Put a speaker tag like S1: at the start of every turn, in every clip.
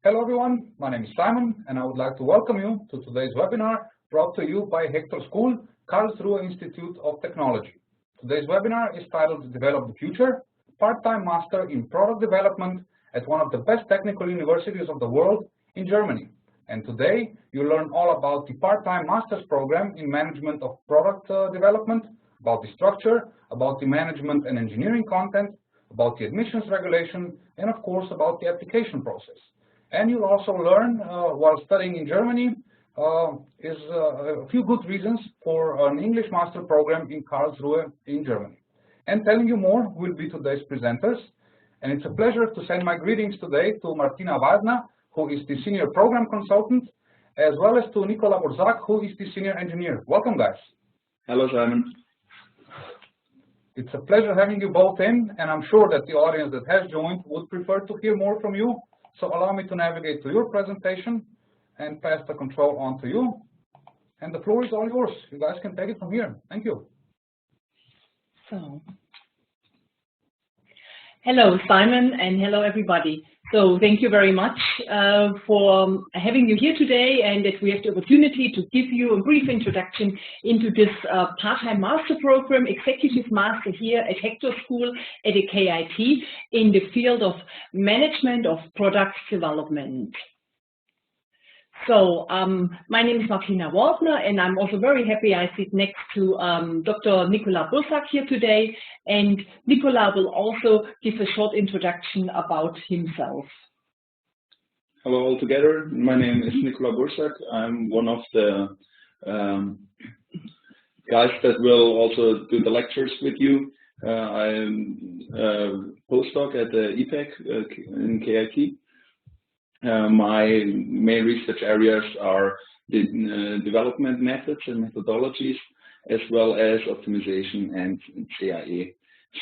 S1: Hello everyone, my name is Simon and I would like to welcome you to today's webinar brought to you by Hector School, Karlsruhe Institute of Technology. Today's webinar is titled Develop the Future, Part-Time Master in Product Development at one of the best technical universities of the world in Germany. And today you learn all about the Part-Time Master's Program in Management of Product Development, about the structure, about the management and engineering content, about the admissions regulation, and of course about the application process. And you'll also learn while studying in Germany a few good reasons for an English master program in Karlsruhe in Germany. And telling you more will be today's presenters. And it's a pleasure to send my greetings today to Martina Waldner, who is the senior program consultant, as well as to Nicola Borzak, who is the senior engineer. Welcome, guys.
S2: Hello, Simon.
S1: It's a pleasure having you both in, and I'm sure that the audience that has joined would prefer to hear more from you. So allow me to navigate to your presentation and pass the control on to you. And the floor is all yours. You guys can take it from here. Thank you.
S3: So, hello, Simon, and hello, everybody. So thank you very much for having you here today, and that we have the opportunity to give you a brief introduction into this part-time master program, executive master here at Hector School at the KIT in the field of management of product development. So my name is Martina Waldner, and I'm also very happy I sit next to Dr. Nicola Borzak here today, and Nicola will also give a short introduction about himself.
S2: Hello all together, my name is Nicola Borzak. I'm one of the guys that will also do the lectures with you. I'm a postdoc at the EPEC in KIT. My main research areas are the development methods and methodologies, as well as optimization and CIA.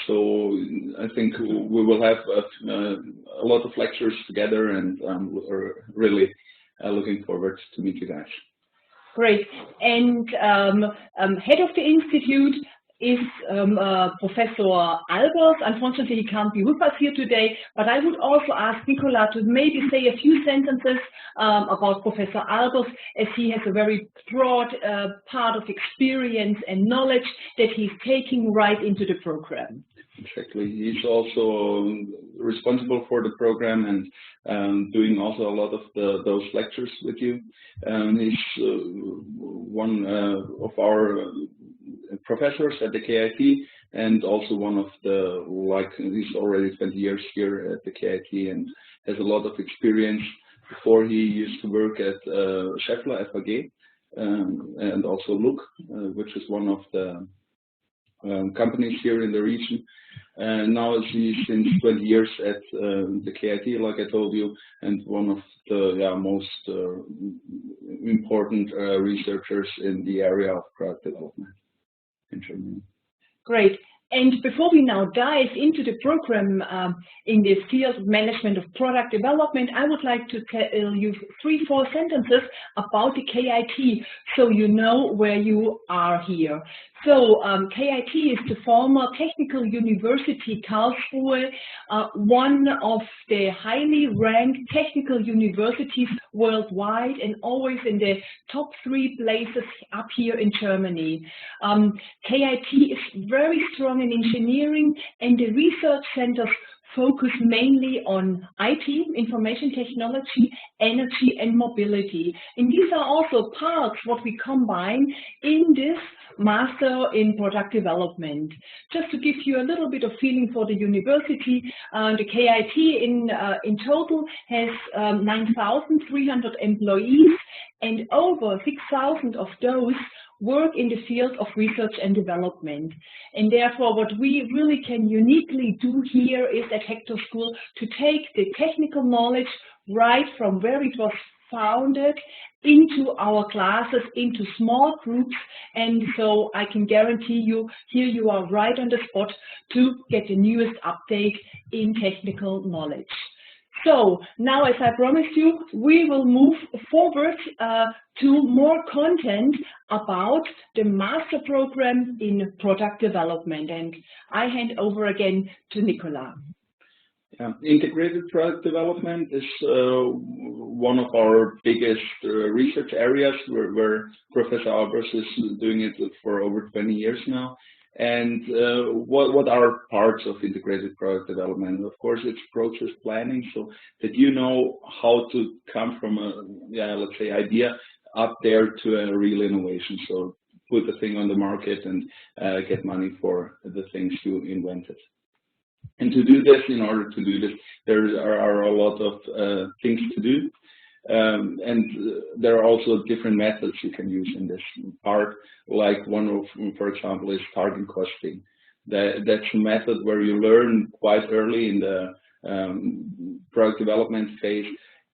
S2: So I think we will have a lot of lectures together, and we're really looking forward to meet you guys.
S3: Great. And head of the institute is Professor Albers. Unfortunately, he can't be with us here today, but I would also ask Nicola to maybe say a few sentences about Professor Albers, as he has a very broad part of experience and knowledge that he's taking right into the program.
S2: Exactly. He's also responsible for the program and doing also a lot of those lectures with you. He's one of our professors at the KIT, and also one of the, he's already 20 years here at the KIT and has a lot of experience. Before, he used to work at Schaeffler FAG and also Look, which is one of the companies here in the region. And now he's since 20 years at the KIT, like I told you, and one of the most important researchers in the area of product development in Germany.
S3: Great. And before we now dive into the program in the field of management of product development, I would like to tell you 3-4 sentences about the KIT, so you know where you are here. So KIT is the former Technical University Karlsruhe, one of the highly ranked technical universities worldwide, and always in the top 3 places up here in Germany. KIT is very strong in engineering, and the research centers focus mainly on IT, information technology, energy, and mobility. And these are also parts what we combine in this Master in Product Development. Just to give you a little bit of feeling for the university, the KIT in total has 9,300 employees, and over 6,000 of those work in the field of research and development. And therefore, what we really can uniquely do here is at Hector School to take the technical knowledge right from where it was founded into our classes, into small groups, and so I can guarantee you, here you are right on the spot to get the newest update in technical knowledge. So now, as I promised you, we will move forward to more content about the master program in product development, and I hand over again to Nicola.
S2: Integrated product development is one of our biggest research areas where Professor Albers is doing it for over 20 years now. And what are parts of integrated product development? Of course, it's process planning, so that you know how to come from a, let's say, idea up there to a real innovation. So put the thing on the market and get money for the things you invented. And to do this, in order to do this, there are a lot of things to do. And there are also different methods you can use in this part, like one of, for example, is target costing. That's a method where you learn quite early in the product development phase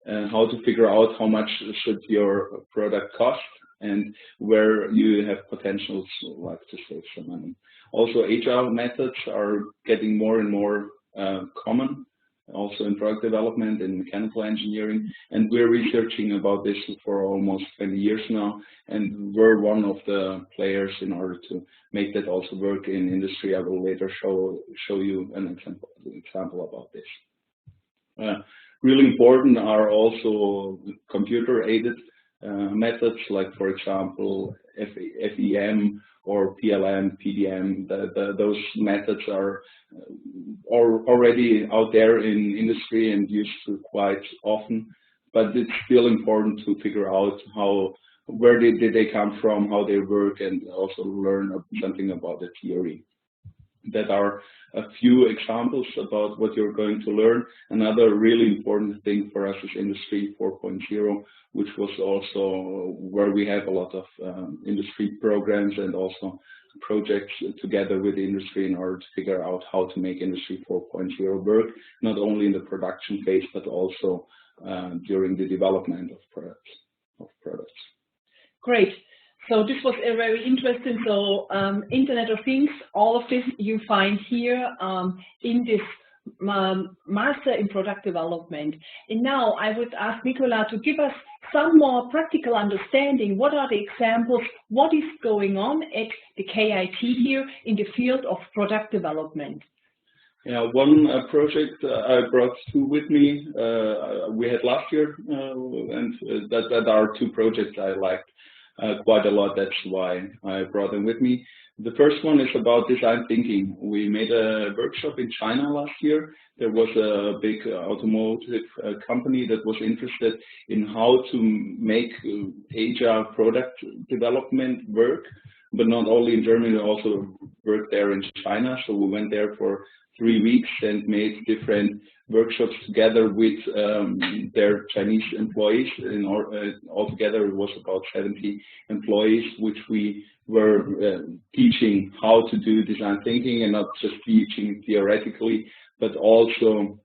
S2: how to figure out how much should your product cost and where you have potentials like to save some money. Also, agile methods are getting more and more common, also in product development and mechanical engineering, and we're researching about this for almost 20 years now, and we're one of the players in order to make that also work in industry. I will later show you an example about this. Really important are also computer-aided methods, like, for example, FEM or PLM, PDM. Those methods are already out there in industry and used quite often, but it's still important to figure out where did they come from, how they work, and also learn something about the theory. That are a few examples about what you're going to learn. Another really important thing for us is Industry 4.0, which was also where we have a lot of industry programs and also projects together with the industry in order to figure out how to make Industry 4.0 work, not only in the production phase, but also during the development of products.
S3: Great. So this was very interesting. So Internet of Things, all of this you find here in this Master in Product Development. And now I would ask Nicola to give us some more practical understanding. What are the examples? What is going on at the KIT here in the field of product development?
S2: Yeah, one project I brought two with me. We had last year, and that are two projects I liked quite a lot. That's why I brought them with me. The first one is about design thinking. We made a workshop in China last year. There was a big automotive company that was interested in how to make agile product development work, but not only in Germany, also work there in China. So we went there for 3 weeks and made different workshops together with their Chinese employees. Altogether, it was about 70 employees, which we were teaching how to do design thinking, and not just teaching theoretically, but also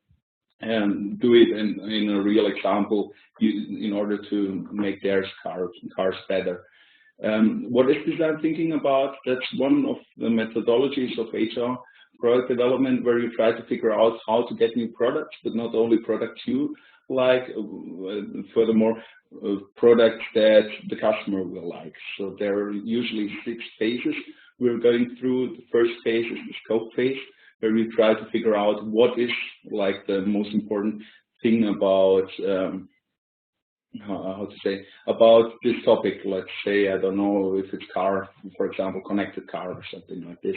S2: do it in a real example in order to make their cars better. What is design thinking about? That's one of the methodologies of agile product development, where you try to figure out how to get new products, but not only products you like, furthermore, products that the customer will like. So there are usually 6 phases we're going through. The first phase is the scope phase, where we try to figure out what is like the most important thing about about this topic. Let's say, I don't know if it's car, for example, connected car or something like this.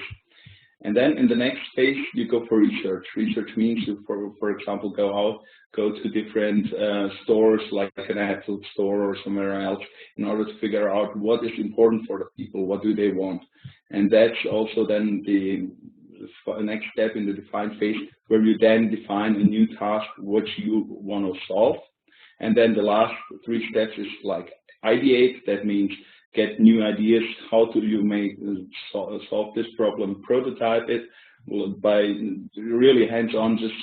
S2: And then in the next phase, you go for research. Research means you, for example, go to different stores, like an Apple store or somewhere else, in order to figure out what is important for the people, what do they want. And that's also then the next step in the define phase, where you then define a new task which you want to solve. And then the last 3 steps is like ideate. That means get new ideas. How do you solve this problem? Prototype it by really hands-on, just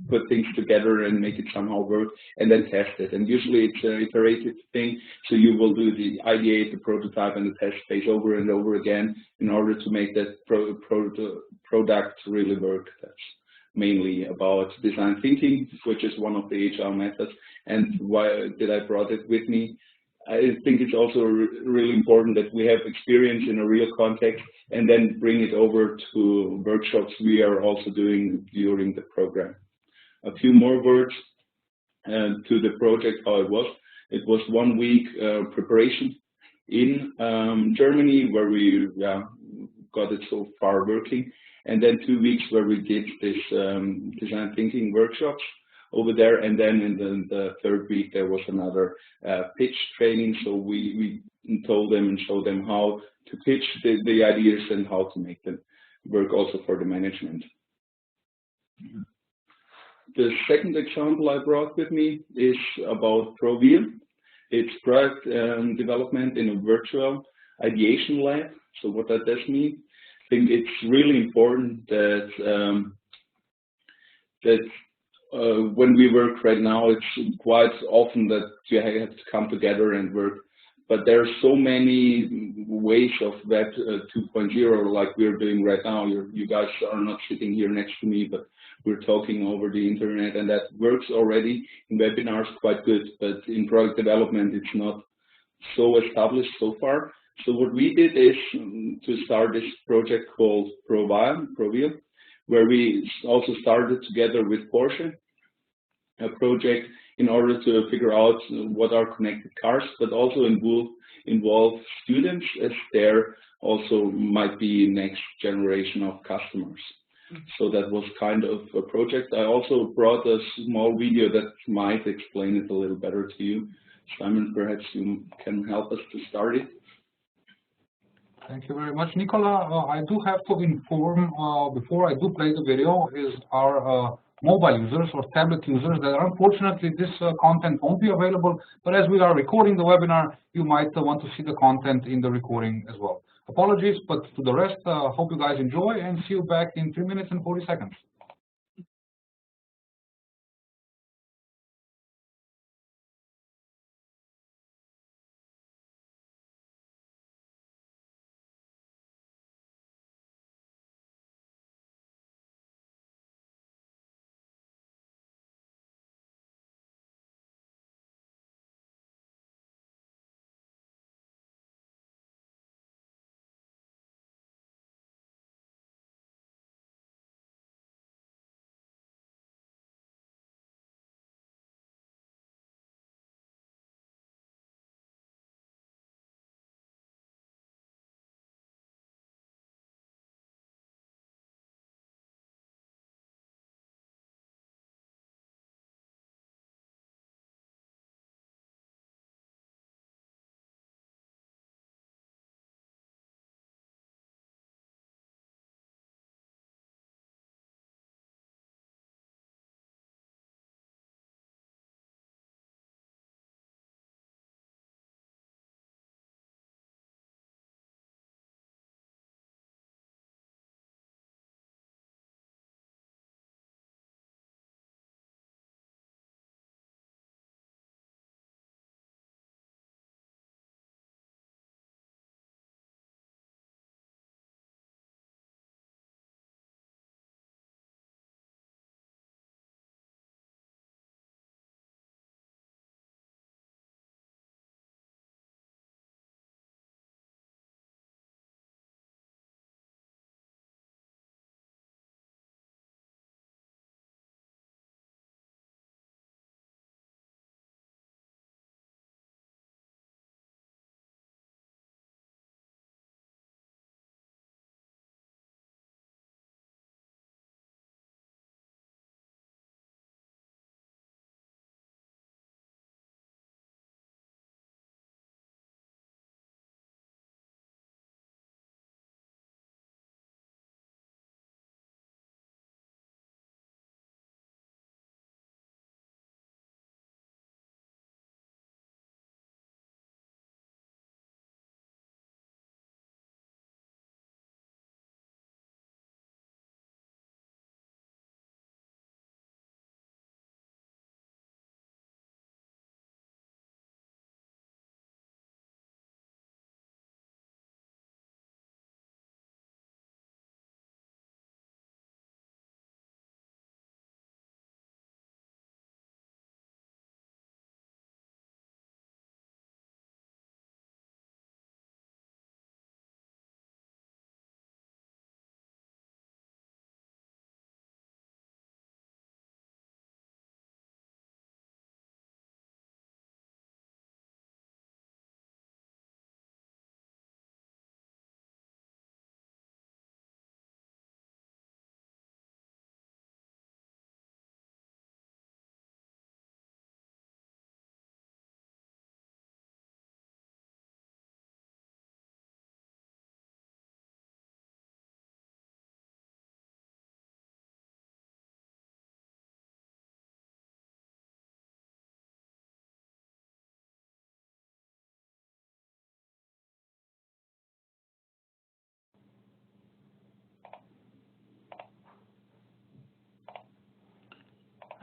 S2: put things together and make it somehow work, and then test it. And usually it's an iterative thing, so you will do the ideate, the prototype, and the test phase over and over again in order to make that product really work. That's mainly about design thinking, which is one of the agile methods. And why did I brought it with me? I think it's also really important that we have experience in a real context and then bring it over to workshops we are also doing during the program. A few more words. to the project how it was. It was 1 week preparation in Germany where we got it so far working, and then 2 weeks where we did this design thinking workshops over there, and then in the third week there was another pitch training. So we told them and showed them how to pitch the ideas and how to make them work also for the management. The second example I brought with me is about ProVia. It's product development in a virtual ideation lab. So what that does mean, I think it's really important that when we work right now, it's quite often that you have to come together and work. But there are so many ways of Web 2.0 like we're doing right now. You guys are not sitting here next to me, but we're talking over the internet, and that works already in webinars quite good. But in product development, it's not so established so far. So what we did is to start this project called ProVia, where we also started together with Porsche, a project in order to figure out what are connected cars, but also involve students, as there also might be next generation of customers. So that was kind of a project. I also brought a small video that might explain it a little better to you. Simon, perhaps you can help us to start it.
S1: Thank you very much, Nicola. I do have to inform, before I do play the video, is our mobile users or tablet users that unfortunately this content won't be available, but as we are recording the webinar, you might want to see the content in the recording as well. Apologies, but to the rest, hope you guys enjoy, and see you back in 3 minutes and 40 seconds.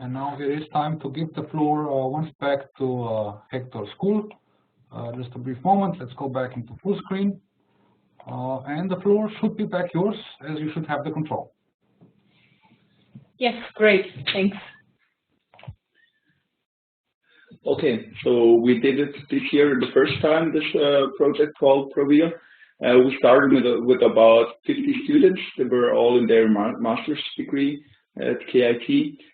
S1: And now it is time to give the floor once back to Hector's school. Just a brief moment, let's go back into full screen. And the floor should be back yours, as you should have the control.
S3: Yes, great, thanks.
S2: Okay, so we did it this year the first time, this project called Provia. We started with about 50 students. They were all in their master's degree at KIT,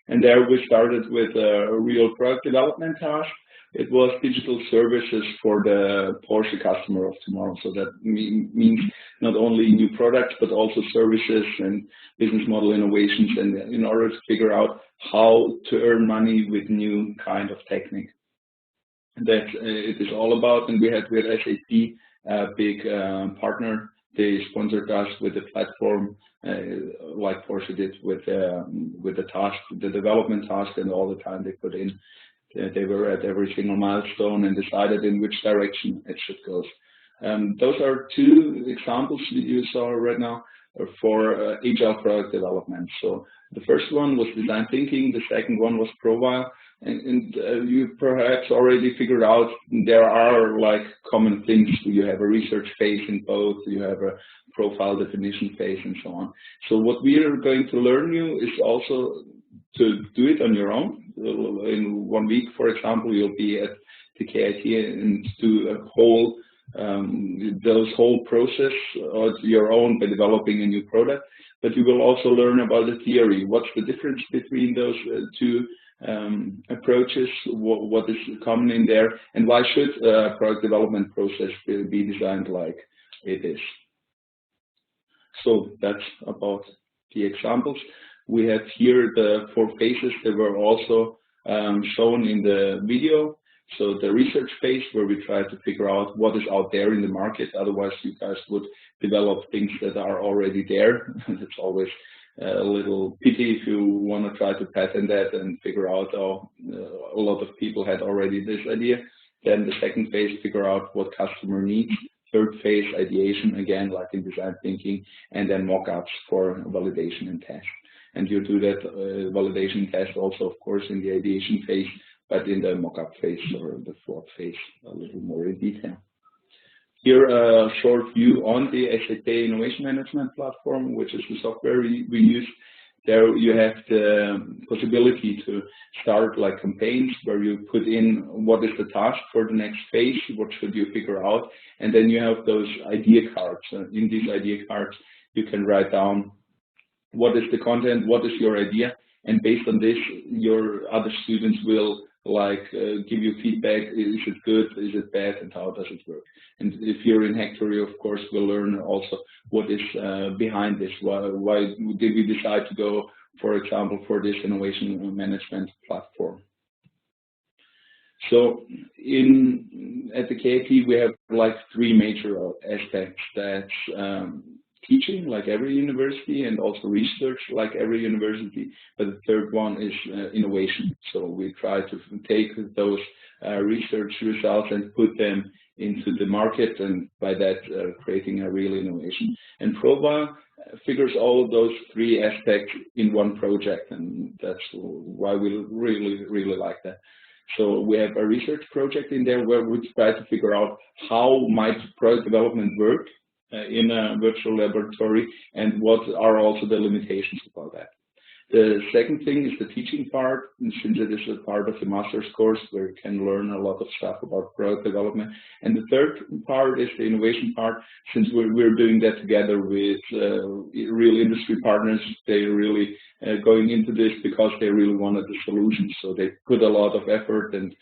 S2: and there we started with a real product development task. It was digital services for the Porsche customer of tomorrow. So that means not only new products, but also services and business model innovations, and in order to figure out how to earn money with new kind of technique. That it is all about, and we had with SAP a big partner. They sponsored us with a platform like Porsche did with the task, the development task, and all the time they put in. They were at every single milestone and decided in which direction it should go. Those are two examples that you saw right now for agile product development. So the first one was design thinking, the second one was profile, and you perhaps already figured out there are like common things. You have a research phase in both, you have a profile definition phase, and so on. So what we are going to learn you is also to do it on your own. In 1 week, for example, you'll be at the KIT and do a whole those whole process on your own by developing a new product. But you will also learn about the theory. What's the difference between those two approaches? What is common in there, and why should a product development process be designed like it is? So that's about the examples. We have here the 4 phases that were also shown in the video. So the research phase, where we try to figure out what is out there in the market. Otherwise, you guys would develop things that are already there. It's always a little pity if you want to try to patent that and figure out, oh, a lot of people had already this idea. Then the second phase, figure out what customer needs. Third phase, ideation, again, like in design thinking, and then mock-ups for validation and test. And you do that validation test also, of course, in the ideation phase, but in the mock-up phase or the fourth phase, a little more in detail. Here, a short view on the SAP Innovation Management Platform, which is the software we use. There you have the possibility to start like campaigns where you put in what is the task for the next phase, what should you figure out, and then you have those idea cards. In these idea cards, you can write down what is the content, what is your idea, and based on this, your other students will give you feedback. Is it good? Is it bad? And how does it work? And if you're in Hector, you of course will learn also what is behind this. Why did we decide to go, for example, for this innovation management platform? So at the KIT, we have like 3 major aspects. That's teaching, like every university, and also research, like every university. But the third one is innovation. So we try to take those research results and put them into the market, and by that creating a real innovation. And Profile figures all of those 3 aspects in one project, and that's why we really like that. So we have a research project in there where we try to figure out how might product development work in a virtual laboratory, and what are also the limitations about that. The second thing is the teaching part, since it is a part of the master's course where you can learn a lot of stuff about product development. And the third part is the innovation part, since we're doing that together with real industry partners. They're really going into this because they really wanted the solution. So they put a lot of effort and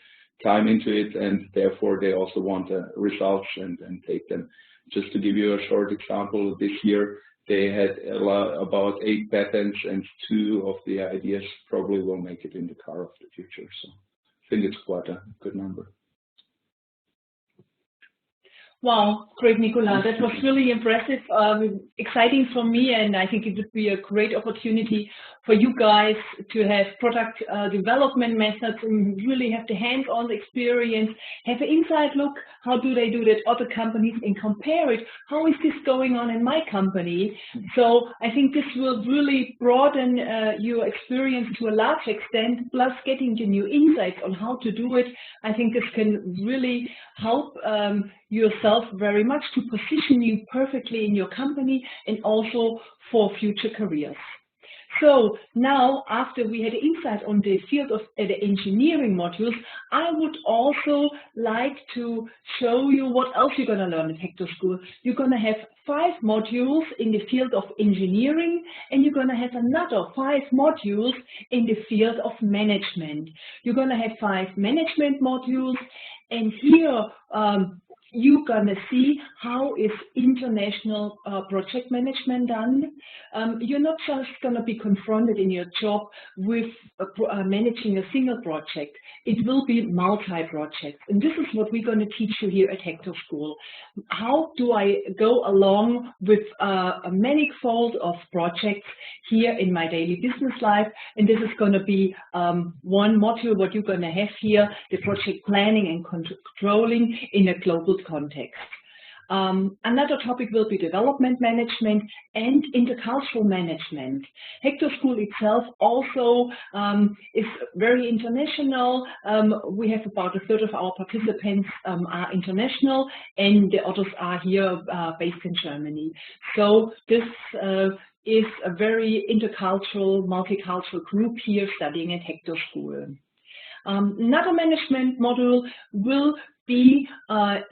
S2: time into it, and therefore they also want the results and take them. Just to give you a short example, this year they had about 8 patents, and 2 of the ideas probably will make it in the car of the future. So I think it's quite a good number.
S3: Wow, great, Nicola. That was really impressive, exciting for me, and I think it would be a great opportunity for you guys to have product development methods and really have the hands-on experience, have an inside look, how do they do that other companies, and compare it, how is this going on in my company? So I think this will really broaden your experience to a large extent, plus getting the new insights on how to do it. I think this can really help yourself very much to position you perfectly in your company and also for future careers. So now, after we had insight on the field of the engineering modules, I would also like to show you what else you're going to learn at Hector School. You're going to have 5 modules in the field of engineering, and you're going to have another 5 modules in the field of management. You're going to have 5 management modules, and here you're going to see how is international project management done. You're not just going to be confronted in your job with managing a single project. It will be multi-projects. And this is what we're going to teach you here at Hector School. How do I go along with a manifold of projects here in my daily business life? And this is going to be one module, what you're going to have here, the project planning and controlling in a global context. Another topic will be development management and intercultural management. Hector School itself also is very international. We have about 1/3 of our participants are international, and the others are here based in Germany. So this is a very intercultural, multicultural group here studying at Hector School. Another management module will be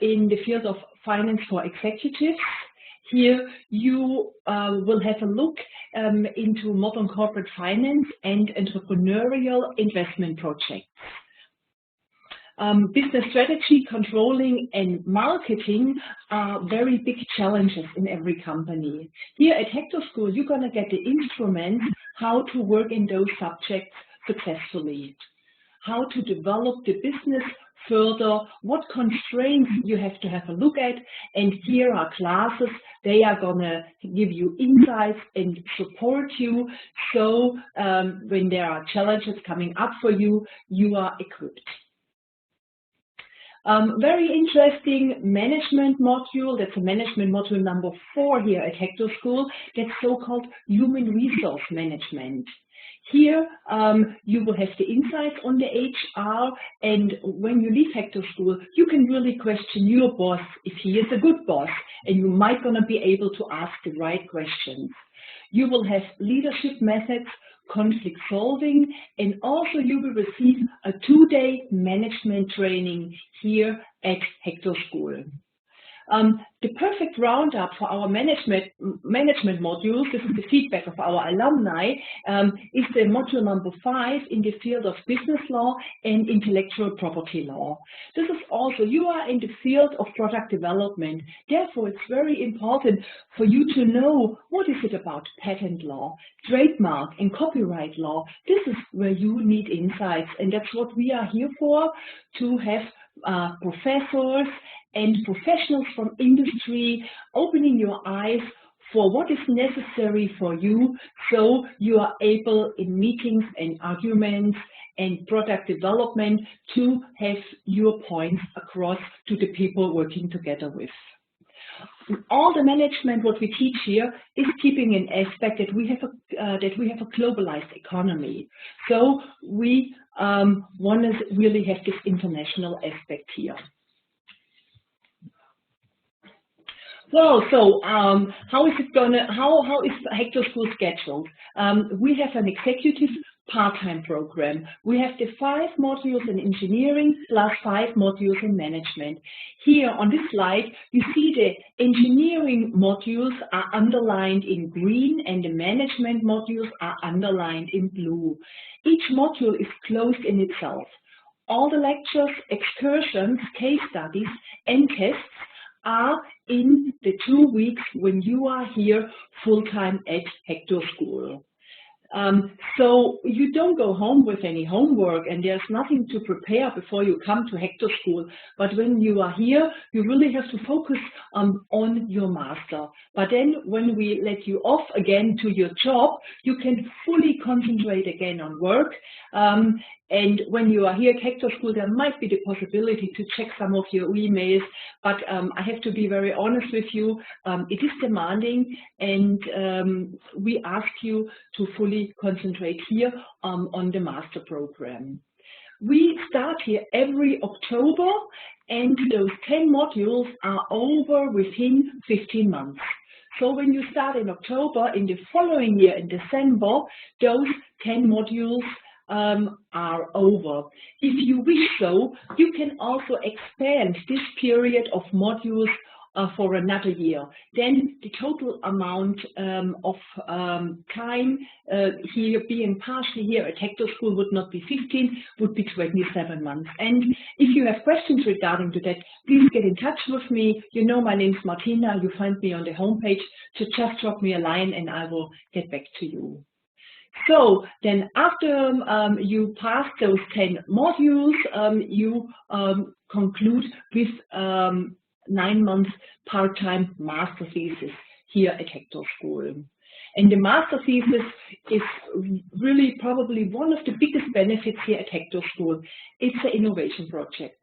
S3: in the field of finance for executives. Here you will have a look into modern corporate finance and entrepreneurial investment projects. Business strategy, controlling, and marketing are very big challenges in every company. Here at Hector School, you're going to get the instruments how to work in those subjects successfully, how to develop the business further, what constraints you have to have a look at, and here are classes. They are going to give you insights and support you, so when there are challenges coming up for you, you are equipped. Very interesting management module, that's a management module number 4 here at Hector School, that's so-called human resource management. Here you will have the insights on the HR, and when you leave Hector School, you can really question your boss if he is a good boss, and you might going to be able to ask the right questions. You will have leadership methods, conflict solving, and also you will receive a 2-day management training here at Hector School. The perfect roundup for our management modules, this is the feedback of our alumni, is the module number 5 in the field of business law and intellectual property law. This is also, you are in the field of product development, therefore it's very important for you to know what is it about patent law, trademark and copyright law. This is where you need insights, and that's what we are here for, to have professors and professionals from industry opening your eyes for what is necessary for you, so you are able in meetings and arguments and product development to have your points across to the people working together with. All the management what we teach here is keeping an aspect that we have a globalized economy. So we want to really have this international aspect here. Well, so how is Hector School scheduled? We have an executive part-time program. We have the 5 modules in engineering plus 5 modules in management. Here on this slide, you see the engineering modules are underlined in green and the management modules are underlined in blue. Each module is closed in itself. All the lectures, excursions, case studies, and tests are in the 2 weeks when you are here full-time at Hector School. So you don't go home with any homework, and there's nothing to prepare before you come to Hector School. But when you are here, you really have to focus on your master. But then when we let you off again to your job, you can fully concentrate again on work. And when you are here at Hector School, there might be the possibility to check some of your emails, but I have to be very honest with you, it is demanding, and we ask you to fully concentrate here on the master program. We start here every October, and those 10 modules are over within 15 months. So when you start in October, in the following year, in December, those 10 modules are over. If you wish so, you can also expand this period of modules for another year. Then the total amount of time here being partially here at Hector School would not be 15, would be 27 months. And if you have questions regarding to that, please get in touch with me. You know my name is Martina. You find me on the homepage. So just drop me a line and I will get back to you. So then after you pass those 10 modules, you conclude with 9 months part-time master thesis here at Hector School. And the master thesis is really probably one of the biggest benefits here at Hector School. It's an innovation project.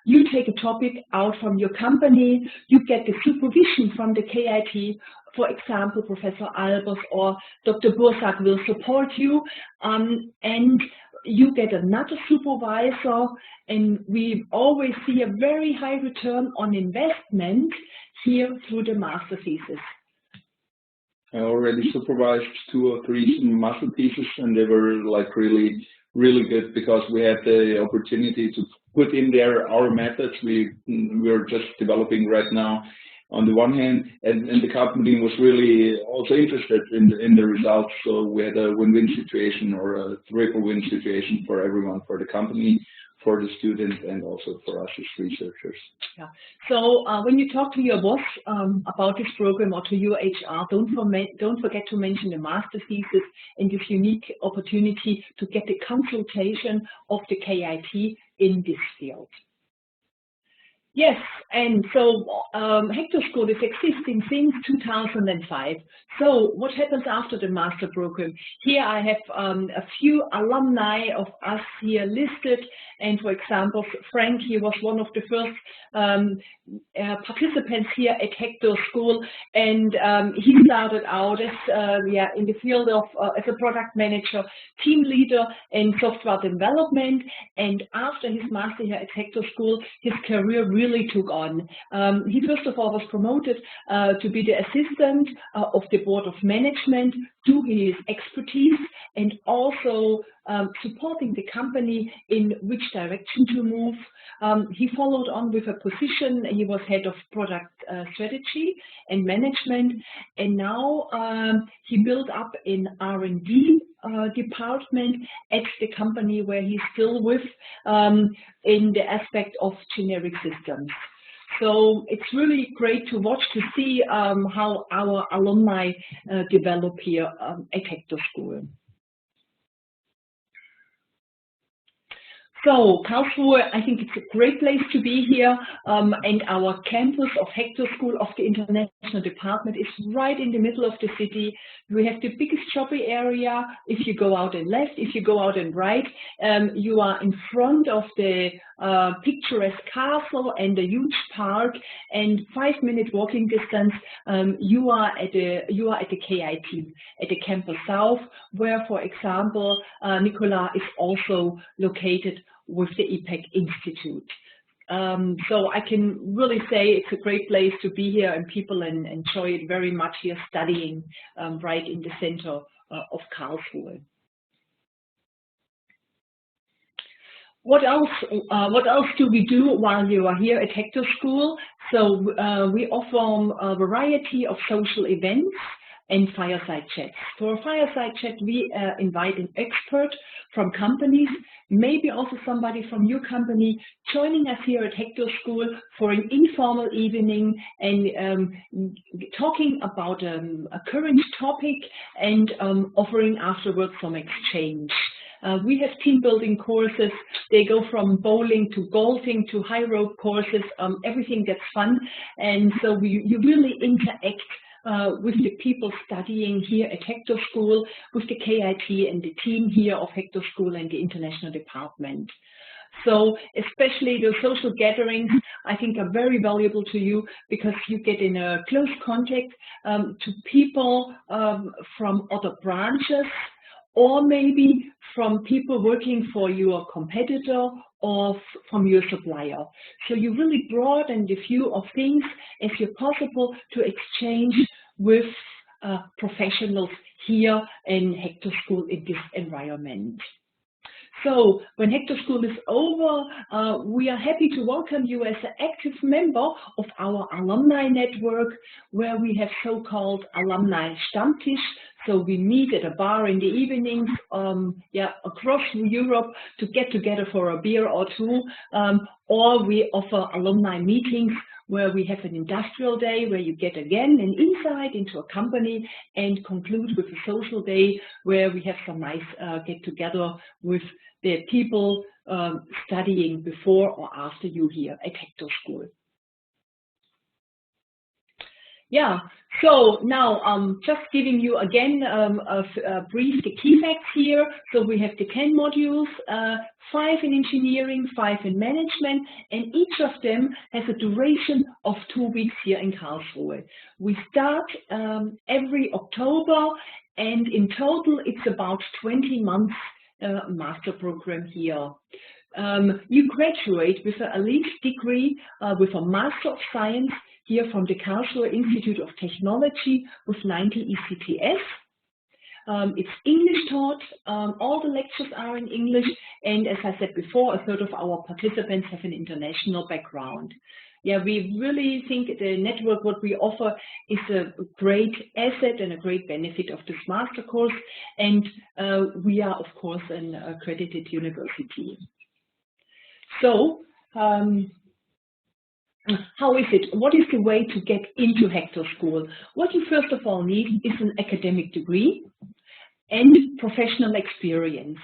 S3: You take a topic out from your company, you get the supervision from the KIT. For example, Professor Albers or Dr. Bursak will support you, and you get another supervisor, and we always see a very high return on investment here through the master thesis.
S2: I already supervised 2 or 3 master theses, and they were like really good because we had the opportunity to put in there our methods we're just developing right now on the one hand, and the company was really also interested in the results. So we had a win-win situation, or a triple win situation for everyone, for the company, for the students, and also for us as researchers.
S3: Yeah. So when you talk to your boss about this program, or to your HR, don't forget to mention the master thesis and this unique opportunity to get the consultation of the KIT in this field. Yes, and so Hector School is existing since 2005. So what happens after the master program? Here I have a few alumni of us here listed, and for example, Frank, he was one of the first participants here at Hector School, and he started out as in the field of as a product manager, team leader, and software development. And after his master here at Hector School, his career really took on. He first of all was promoted to be the assistant of the board of management, to his expertise, and also supporting the company in which direction to move. He followed on with a position. He was head of product strategy and management, and now he built up in R&D department at the company where he's still with in the aspect of generic systems. So it's really great to watch, to see how our alumni develop here at Hector School. So Karlsruhe, I think it's a great place to be here, and our campus of Hector School of the International Department is right in the middle of the city. We have the biggest shopping area. If you go out and left, if you go out and right, you are in front of the picturesque castle and a huge park, and 5-minute walking distance you are at the KIT, at the campus south, where, for example, Nicola is also located with the EPEC Institute. So I can really say it's a great place to be here, and people enjoy it very much here, studying right in the center of Karlsruhe. What else do we do while you are here at Hector School? So we offer a variety of social events, and fireside chats. For a fireside chat, we invite an expert from companies, maybe also somebody from your company, joining us here at Hector School for an informal evening and talking about a current topic and offering afterwards some exchange. We have team building courses. They go from bowling to golfing to high rope courses, everything that's fun. And so you really interact with the people studying here at Hector School, with the KIT and the team here of Hector School and the international department. So especially the social gatherings, I think, are very valuable to you because you get in a close contact to people from other branches, or maybe from people working for your competitor or from your supplier. So you really broaden the view of things as you're possible to exchange with professionals here in Hector School in this environment. So when Hector School is over, we are happy to welcome you as an active member of our alumni network, where we have so-called alumni Stammtisch. So we meet at a bar in the evenings, across Europe to get together for a beer or two, or we offer alumni meetings where we have an industrial day where you get again an insight into a company and conclude with a social day where we have some nice get together with the people studying before or after you here at Hector School. Yeah, so now just giving you again a brief the key facts here. So we have the 10 modules, 5 in engineering, 5 in management, and each of them has a duration of 2 weeks here in Karlsruhe. We start every October, and in total it's about 20 months master program here. You graduate with an elite degree with a Master of Science here from the Karlsruhe Institute of Technology with 90 ECTS. It's English taught, all the lectures are in English, and as I said before, a third of our participants have an international background. Yeah, we really think the network, what we offer, is a great asset and a great benefit of this master course, and we are, of course, an accredited university. So, how is it? What is the way to get into Hector School? What you first of all need is an academic degree and professional experience.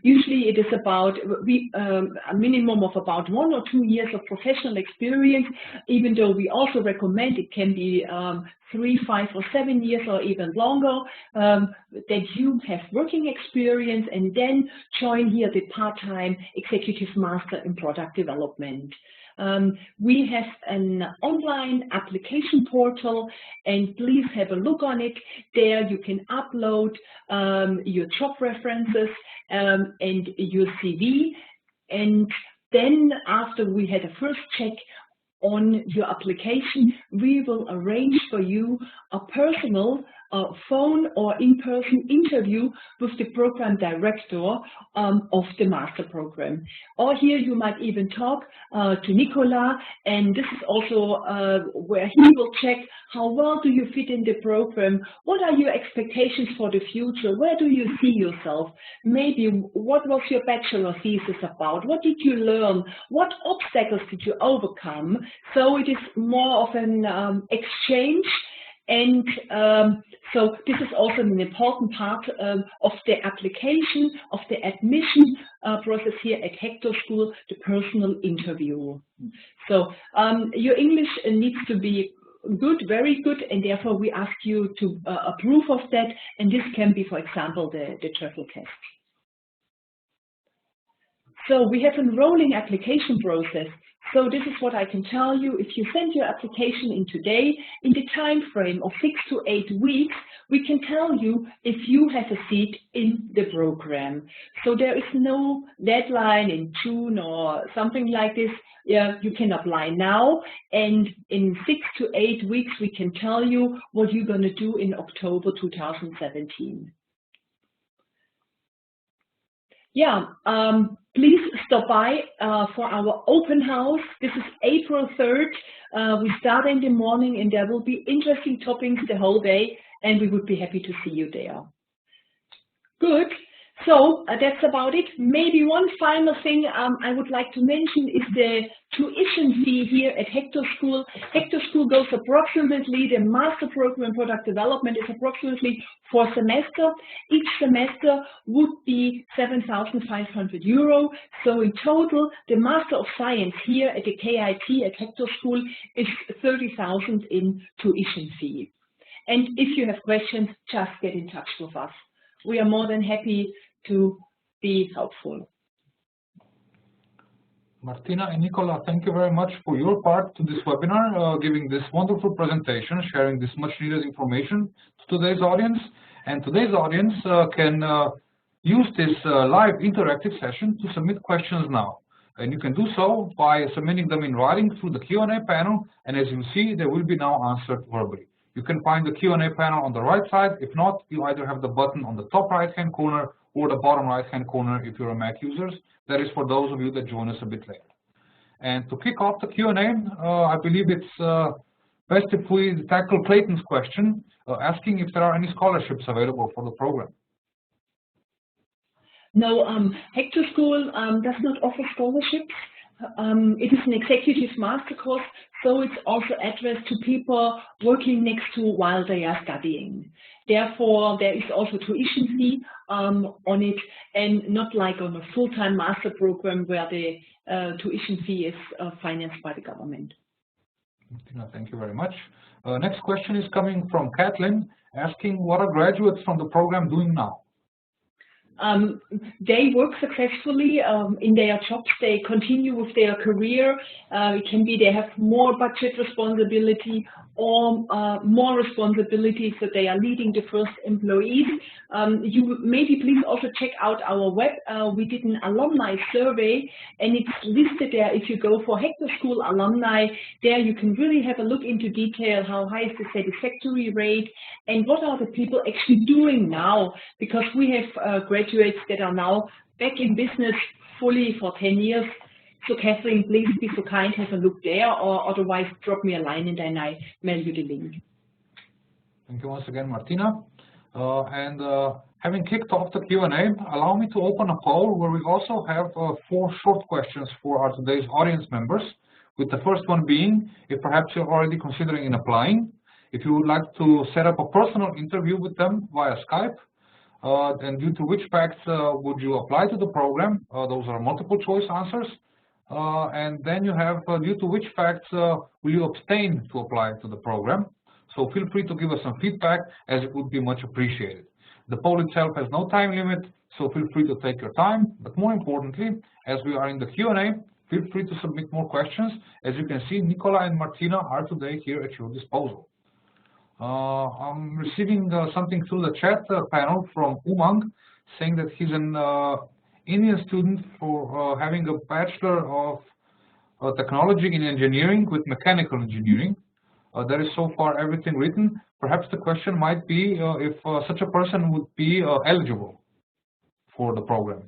S3: Usually it is about a minimum of about 1 or 2 years of professional experience, even though we also recommend it can be 3, 5 or 7 years or even longer, that you have working experience and then join here the part-time executive master in product development. We have an online application portal, and please have a look on it. There you can upload your job references and your CV, and then after we had a first check on your application, we will arrange for you a personal phone or in-person interview with the program director of the master program. Or here you might even talk to Nicola, and this is also where he will check how well do you fit in the program, what are your expectations for the future, where do you see yourself, maybe what was your bachelor thesis about, what did you learn, what obstacles did you overcome. So it is more of an exchange. And so this is also an important part of the application, of the admission process here at Hector School, the personal interview. So your English needs to be good, very good, and therefore we ask you to approve of that. And this can be, for example, the TOEFL test. So we have a rolling application process. So this is what I can tell you. If you send your application in today, in the time frame of 6 to 8 weeks, we can tell you if you have a seat in the program. So there is no deadline in June or something like this. Yeah, you can apply now, and in 6 to 8 weeks, we can tell you what you're going to do in October 2017. Yeah, please stop by for our open house. This is April 3rd. We start in the morning, and there will be interesting topics the whole day. and we would be happy to see you there. Good. So that's about it. Maybe one final thing I would like to mention is the tuition fee here at Hector School. Hector School goes approximately, the master program in product development is approximately 4 semesters. Each semester would be 7,500 euro. So in total, the Master of Science here at the KIT at Hector School is 30,000 in tuition fee. And if you have questions, just get in touch with us. We are more than happy to be helpful.
S1: Martina and Nicola, thank you very much for your part to this webinar, giving this wonderful presentation, sharing this much needed information to today's audience. And today's audience can use this live interactive session to submit questions now. And you can do so by submitting them in writing through the Q&A panel. And as you see, they will be now answered verbally. You can find the Q&A panel on the right side. If not, you either have the button on the top right-hand corner or the bottom right-hand corner if you're a Mac user. That is for those of you that join us a bit later. And to kick off the Q&A, I believe it's best if we tackle Clayton's question, asking if there are any scholarships available for the program.
S3: No, Hector School does not offer scholarships. It is an executive master course, so it's also addressed to people working next to while they are studying. Therefore, there is also tuition fee on it, and not like on a full-time master program where the tuition fee is financed by the government.
S1: Thank you very much. Next question is coming from Kathleen, asking what are graduates from the program doing now?
S3: They work successfully in their jobs. They continue with their career. It can be they have more budget responsibility or more responsibility, so they are leading the first employees. You maybe please also check out our web. We did an alumni survey, and it's listed there. If you go for Hector School alumni, there you can really have a look into detail how high is the satisfactory rate and what are the people actually doing now, because we have graduates that are now back in business fully for 10 years. So Catherine, please be so kind, have a look there, or otherwise drop me a line and then I mail you the link.
S1: Thank you once again, Martina. Having kicked off the Q&A, allow me to open a poll where we also have 4 short questions for our today's audience members, with the first one being if perhaps you're already considering applying, if you would like to set up a personal interview with them via Skype, and due to which facts would you apply to the program? Those are multiple choice answers. And then you have due to which facts will you abstain to apply to the program. So feel free to give us some feedback, as it would be much appreciated. The poll itself has no time limit, so feel free to take your time. But more importantly, as we are in the Q&A, feel free to submit more questions. As you can see, Nicola and Martina are today here at your disposal. I'm receiving something through the chat panel from Umang, saying that he's an Indian student for having a Bachelor of Technology in Engineering with Mechanical Engineering. There is so far everything written. Perhaps the question might be if such a person would be eligible for the program.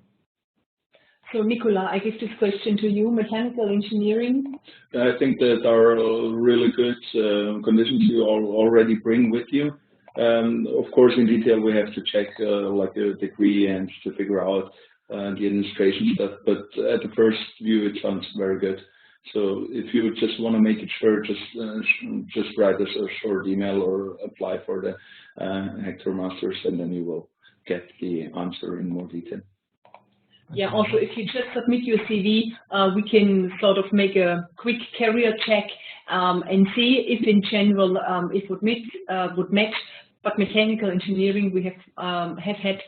S3: So Nicola, I give this question to you, mechanical engineering.
S2: I think that are really good conditions you already bring with you. Of course, in detail, we have to check like a degree and to figure out the administration stuff. But at the first view, it sounds very good. So if you just want to make it sure, just write us a short email or apply for the Hector Masters, and then you will get the answer in more detail.
S3: Yeah, also if you just submit your CV, we can sort of make a quick career check and see if in general it would match. But mechanical engineering, we have had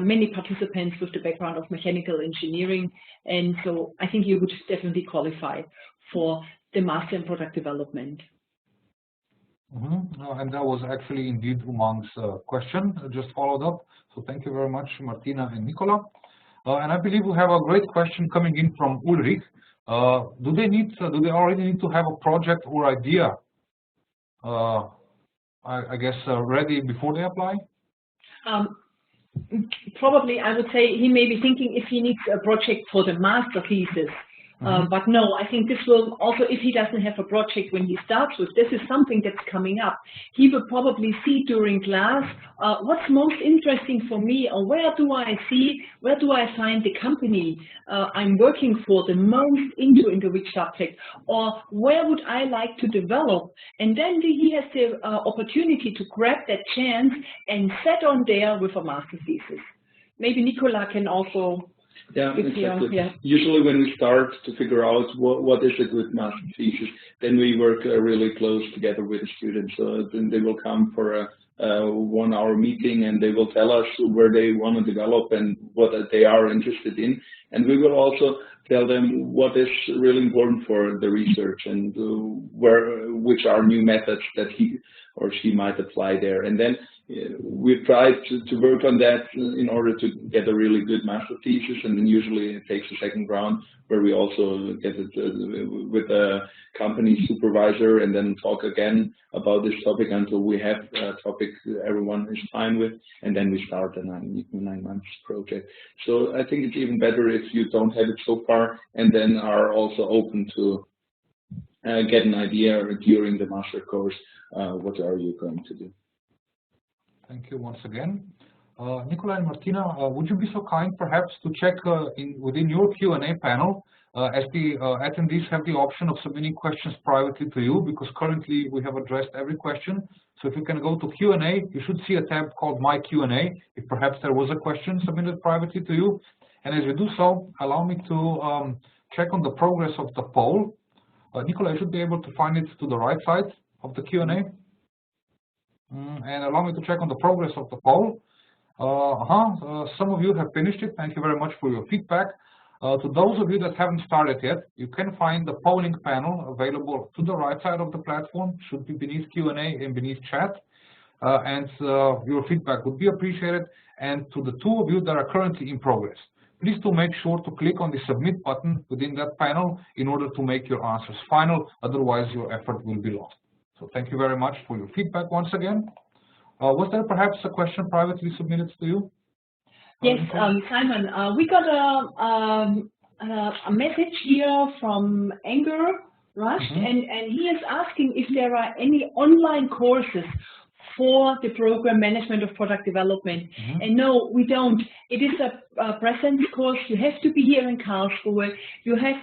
S3: many participants with the background of mechanical engineering, and so I think you would definitely qualify for the Master in Product Development.
S1: And that was actually indeed Umang's question, just followed up. So thank you very much, Martina and Nicola. And I believe we have a great question coming in from Ulrich. Do they already need to have a project or idea, I guess, ready before they apply?
S3: Probably, I would say he may be thinking if he needs a project for the master thesis. But no, I think this will also, if he doesn't have a project when he starts with, this is something that's coming up. He will probably see during class what's most interesting for me, or where do I find the company I'm working for the most into which subject, or where would I like to develop? And then he has the opportunity to grab that chance and set on there with a master thesis. Maybe Nicola can also.
S2: Yeah, exactly. Usually when we start to figure out what is a good master thesis, then we work really close together with the students. So then they will come for a 1-hour meeting and they will tell us where they want to develop and what they are interested in. And we will also tell them what is really important for the research and which are new methods that he or she might apply there. And then we try to work on that in order to get a really good master thesis, and then usually it takes a second round where we also get it with a company supervisor and then talk again about this topic until we have a topic everyone is fine with, and then we start a 9 months project. So I think it's even better if you don't have it so far and then are also open to get an idea during the master course, what are you going to do.
S1: Thank you once again. Nicola and Martina, would you be so kind perhaps to check within your Q&A panel, as the attendees have the option of submitting questions privately to you, because currently we have addressed every question. So if you can go to Q&A, you should see a tab called My Q&A, if perhaps there was a question submitted privately to you. And as you do so, allow me to check on the progress of the poll. Nicola, you should be able to find it to the right side of the Q&A. And allow me to check on the progress of the poll. Some of you have finished it. Thank you very much for your feedback. To those of you that haven't started yet, you can find the polling panel available to the right side of the platform, should be beneath Q&A and beneath chat. Your feedback would be appreciated. And to the two of you that are currently in progress, please do make sure to click on the submit button within that panel in order to make your answers final, otherwise your effort will be lost. So thank you very much for your feedback once again. Was there perhaps a question privately submitted to you?
S3: Yes, Simon, we got a message here from Anger Rush, and he is asking if there are any online courses for the program management of product development. And no, we don't. It is a presence course. You have to be here in Karlsruhe. You have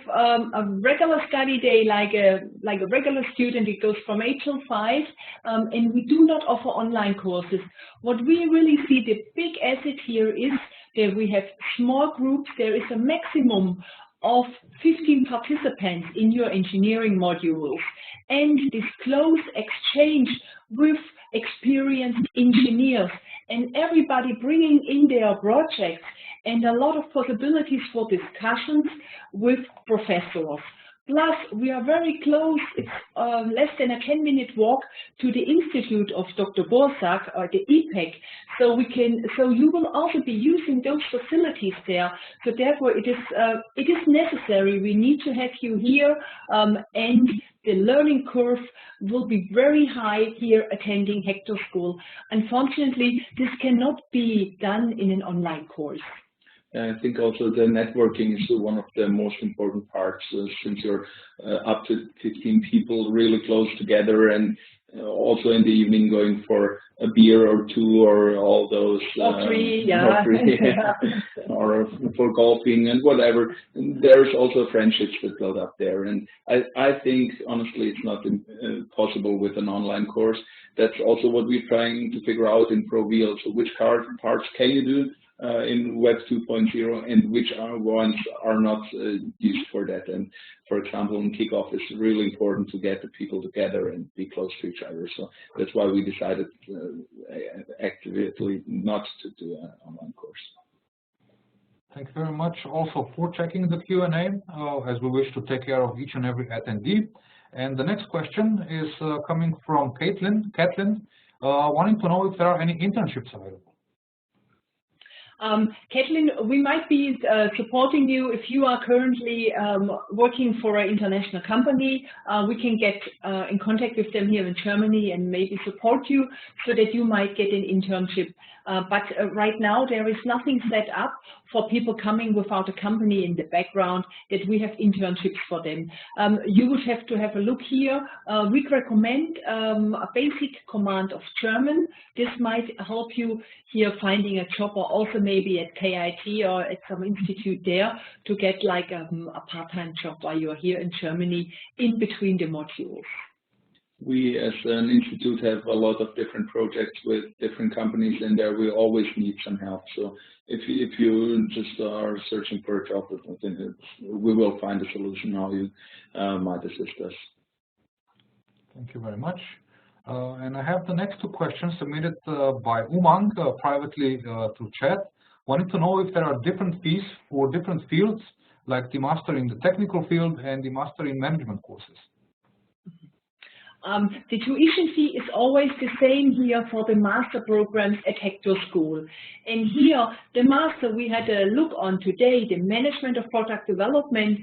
S3: a regular study day like a regular student. It goes from 8 till 5, and we do not offer online courses. What we really see, the big asset here is that we have small groups. There is a maximum of 15 participants in your engineering modules, and this close exchange with experienced engineers and everybody bringing in their projects, and a lot of possibilities for discussions with professors. Plus, we are very close. It's less than a 10-minute walk to the Institute of Dr. Borsak, or the EPEC. So you will also be using those facilities there. So therefore, it is necessary. We need to have you here, and the learning curve will be very high here attending Hector School. Unfortunately, this cannot be done in an online course.
S2: I think also the networking is one of the most important parts, since you're up to 15 people really close together, and also in the evening going for a beer or two, or all those
S3: or three, yeah.
S2: or for golfing and whatever. There's also friendships that build up there, and I think honestly it's not possible with an online course. That's also what we're trying to figure out in ProVial. So which parts can you do in Web 2.0 and which ones are not used for that. And for example, in kickoff, it's really important to get the people together and be close to each other. So that's why we decided actively not to do an online course.
S1: Thank you very much also for checking the Q&A, as we wish to take care of each and every attendee. And the next question is coming from Caitlin, wanting to know if there are any internships available.
S3: Kathleen, we might be supporting you if you are currently working for an international company. We can get in contact with them here in Germany and maybe support you so that you might get an internship. But right now there is nothing set up for people coming without a company in the background that we have internships for them. You would have to have a look here. We'd recommend a basic command of German. This might help you here finding a job, or also maybe at KIT or at some institute there to get like a part-time job while you're here in Germany in between the modules.
S2: We as an institute have a lot of different projects with different companies, and there we always need some help. So if you just are searching for a job, we will find a solution how you might assist us.
S1: Thank you very much. And I have the next two questions submitted by Umang privately through chat. Wanted to know if there are different fees for different fields, like the master in the technical field and the master in management courses.
S3: The tuition fee is always the same here for the master programs at Hector School. And here, the master we had a look on today, the management of product development,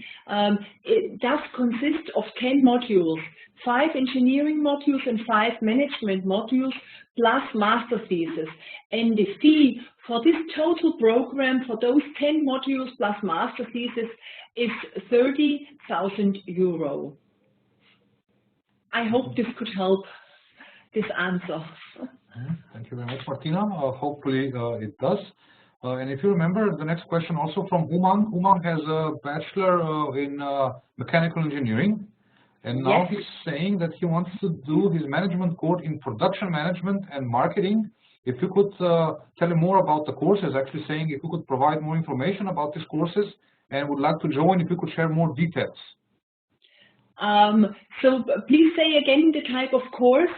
S3: it does consist of 10 modules, 5 engineering modules and 5 management modules, plus master thesis. And the fee for this total program, for those 10 modules plus master thesis, is 30,000 euro. I hope this could help this answer.
S1: Thank you very much, Martina. Hopefully it does. And if you remember, the next question also from Umang. Umang has a bachelor in mechanical engineering, and now he's saying that he wants to do his management course in production management and marketing. If you could tell him more about the courses, actually saying if you could provide more information about these courses and would like to join, if you could share more details.
S3: So please say again the type of course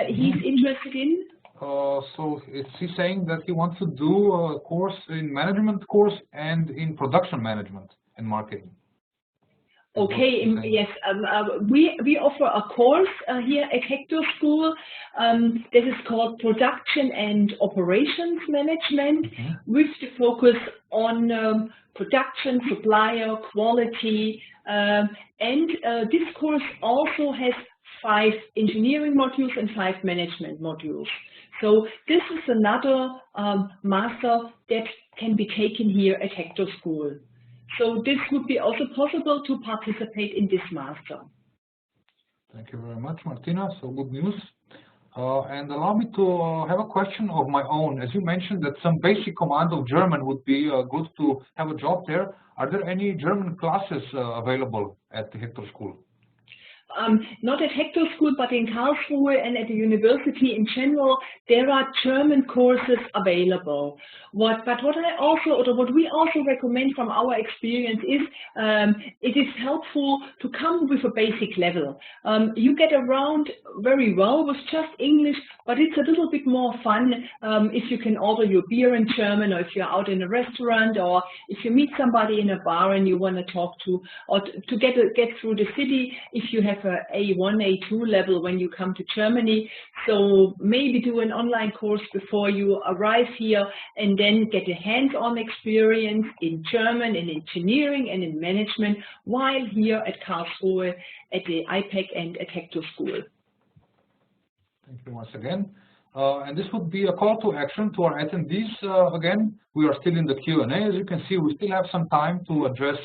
S3: he's interested in.
S1: So he's saying that he wants to do a course in management course and in production management and marketing.
S3: Okay, yes, we offer a course here at Hector School. This is called Production and Operations Management, with the focus on production, supplier, quality, and this course also has 5 engineering modules and 5 management modules. So this is another master that can be taken here at Hector School. So this would be also possible to participate in this master.
S1: Thank you very much, Martina. So good news. And allow me to have a question of my own. As you mentioned that some basic command of German would be good to have a job there. Are there any German classes available at the Hector School?
S3: Not at Hector School, but in Karlsruhe and at the university in general, there are German courses available. But what we also recommend from our experience is it is helpful to come with a basic level. You get around very well with just English, but it's a little bit more fun if you can order your beer in German, or if you're out in a restaurant, or if you meet somebody in a bar and you want to talk to, or to get through the city if you have a A1, A2 level when you come to Germany. So maybe do an online course before you arrive here, and then get a hands-on experience in German, in engineering and in management while here at Karlsruhe, at the IPEC and at Hector School.
S1: Thank you once again. And this would be a call to action to our attendees. Again, we are still in the Q&A. As you can see, we still have some time to address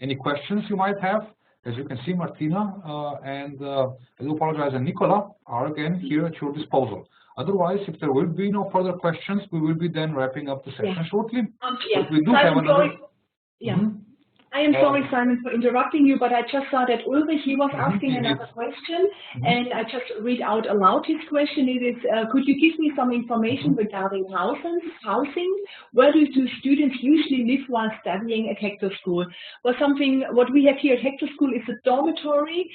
S1: any questions you might have. As you can see, Martina and I do apologize, and Nicola are again here at your disposal. Otherwise, if there will be no further questions, we will be then wrapping up the session shortly. But we do have another.
S3: I am sorry, Simon, for interrupting you, but I just saw that Ulrich, he was asking another question, and I just read out aloud his question. It is, could you give me some information regarding housing? Where do students usually live while studying at Hector School? Well, what we have here at Hector School is a dormitory.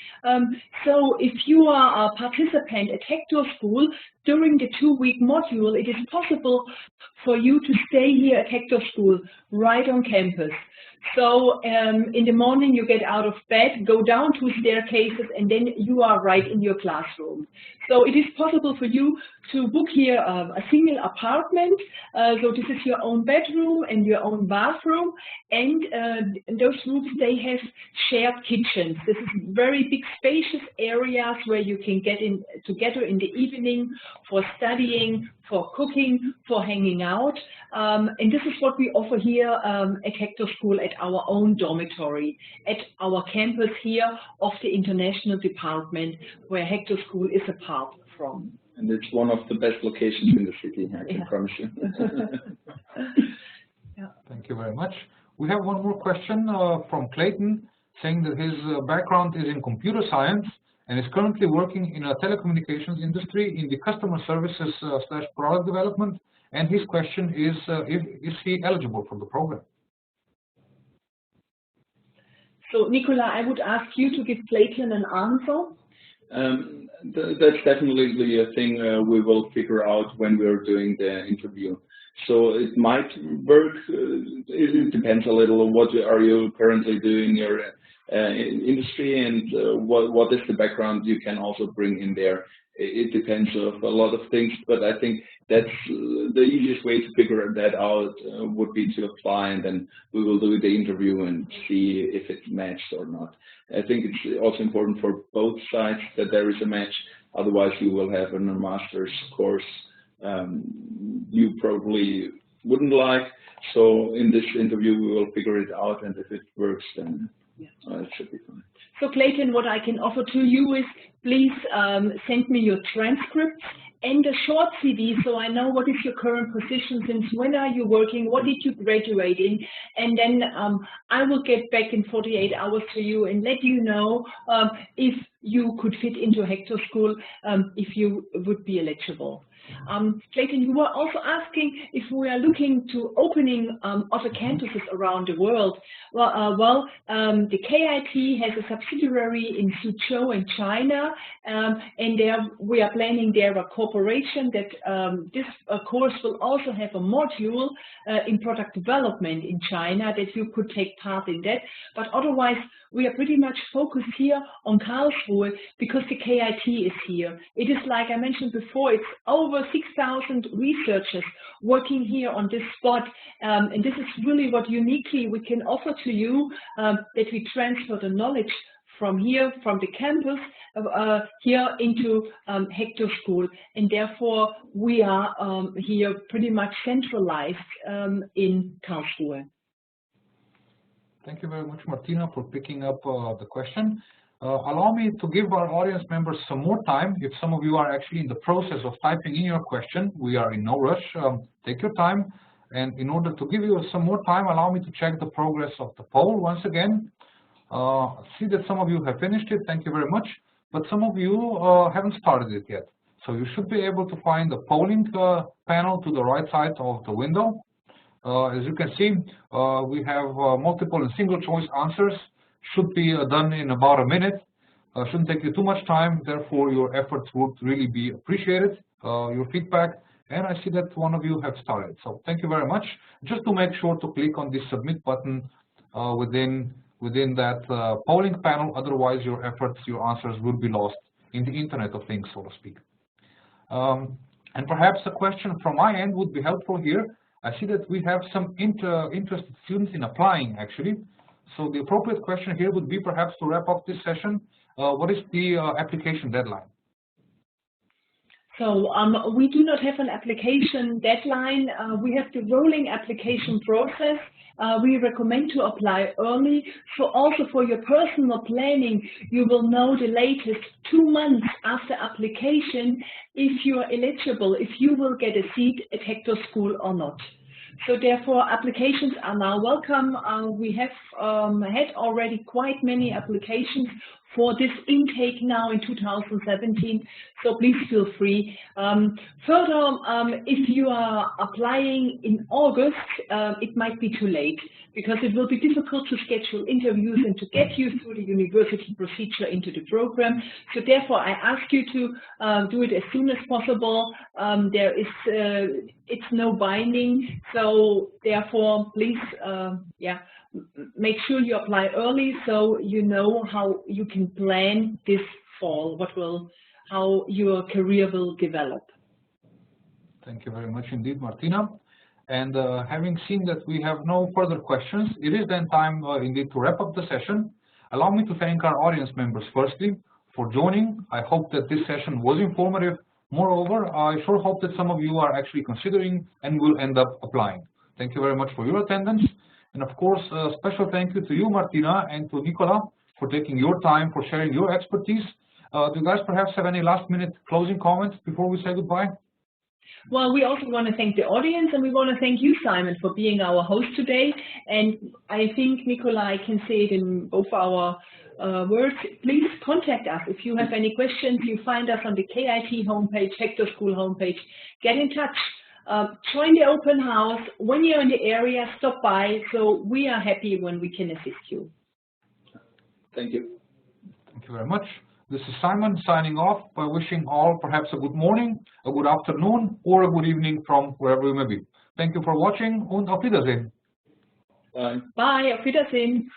S3: So if you are a participant at Hector School, during the 2-week module, it is possible for you to stay here at Hector School, right on campus. So in the morning you get out of bed, go down 2 staircases, and then you are right in your classroom. So it is possible for you to book here a single apartment. So this is your own bedroom and your own bathroom, and those rooms, they have shared kitchens. This is very big spacious areas where you can get in together in the evening for studying, for cooking, for hanging out. And this is what we offer here at Hector School at our own dormitory, at our campus here of the International Department, where Hector School is a part from.
S2: And it's one of the best locations in the city, I can promise you.
S3: Yeah.
S1: Thank you very much. We have one more question from Clayton, saying that his background is in computer science and is currently working in a telecommunications industry in the customer services / product development. And his question is he eligible for the program?
S3: So, Nicola, I would ask you to give Clayton an answer.
S2: That's definitely a thing we will figure out when we're doing the interview. So it might work. It depends a little on what are you currently doing in your industry, and what is the background you can also bring in there. It depends on a lot of things, but I think that's the easiest way to figure that out would be to apply, and then we will do the interview and see if it's matched or not. I think it's also important for both sides that there is a match. Otherwise, you will have a master's course you probably wouldn't like. So in this interview, we will figure it out, and if it works, then it should be fine.
S3: So Clayton, what I can offer to you is, please send me your transcripts and a short CV, so I know what is your current position, since when are you working, what did you graduate in, and then I will get back in 48 hours to you and let you know if you could fit into Hector School, if you would be eligible. Clayton, you were also asking if we are looking to opening other campuses around the world. Well, the KIT has a subsidiary in Suzhou in China, and there we are planning there a cooperation that this course will also have a module in product development in China, that you could take part in that. But otherwise, we are pretty much focused here on Karlsruhe because the KIT is here. It is, like I mentioned before, it's over 6,000 researchers working here on this spot, and this is really what uniquely we can offer to you, that we transfer the knowledge from here, from the campus, here into Hector School, and therefore we are here pretty much centralized in Karlsruhe.
S1: Thank you very much, Martina, for picking up the question. Allow me to give our audience members some more time. If some of you are actually in the process of typing in your question, we are in no rush. Take your time. And in order to give you some more time, allow me to check the progress of the poll once again. See that some of you have finished it. Thank you very much. But some of you haven't started it yet. So you should be able to find the polling panel to the right side of the window. As you can see, we have multiple and single choice answers. Should be done in about a minute. Shouldn't take you too much time. Therefore, your efforts would really be appreciated, your feedback. And I see that one of you have started. So thank you very much. Just to make sure to click on the submit button within that polling panel. Otherwise, your efforts, your answers will be lost in the Internet of Things, so to speak. And perhaps a question from my end would be helpful here. I see that we have some interested students in applying, actually. So the appropriate question here would be perhaps to wrap up this session. What is the application deadline?
S3: So we do not have an application deadline. We have the rolling application process. We recommend to apply early. So also for your personal planning, you will know the latest 2 months after application if you are eligible, if you will get a seat at Hector School or not. So therefore, applications are now welcome. We have had already quite many applications for this intake now in 2017, so please feel free. Further, if you are applying in August, it might be too late, because it will be difficult to schedule interviews and to get you through the university procedure into the program. So therefore, I ask you to do it as soon as possible. It's no binding, so therefore, please, make sure you apply early so you know how you can plan this fall, how your career will develop.
S1: Thank you very much indeed, Martina. And having seen that we have no further questions, it is then time indeed to wrap up the session. Allow me to thank our audience members firstly for joining. I hope that this session was informative. Moreover, I sure hope that some of you are actually considering and will end up applying. Thank you very much for your attendance. And of course, a special thank you to you, Martina, and to Nicola for taking your time, for sharing your expertise. Do you guys perhaps have any last-minute closing comments before we say goodbye?
S3: Well, we also want to thank the audience, and we want to thank you, Simon, for being our host today. And I think, Nicola, I can say it in both our words. Please contact us if you have any questions. You find us on the KIT homepage, Hector School homepage. Get in touch. Join the open house. When you're in the area, stop by. So we are happy when we can assist you.
S2: Thank you.
S1: Thank you very much. This is Simon signing off by wishing all perhaps a good morning, a good afternoon, or a good evening from wherever you may be. Thank you for watching und auf Wiedersehen.
S2: Bye.
S3: Bye, auf Wiedersehen.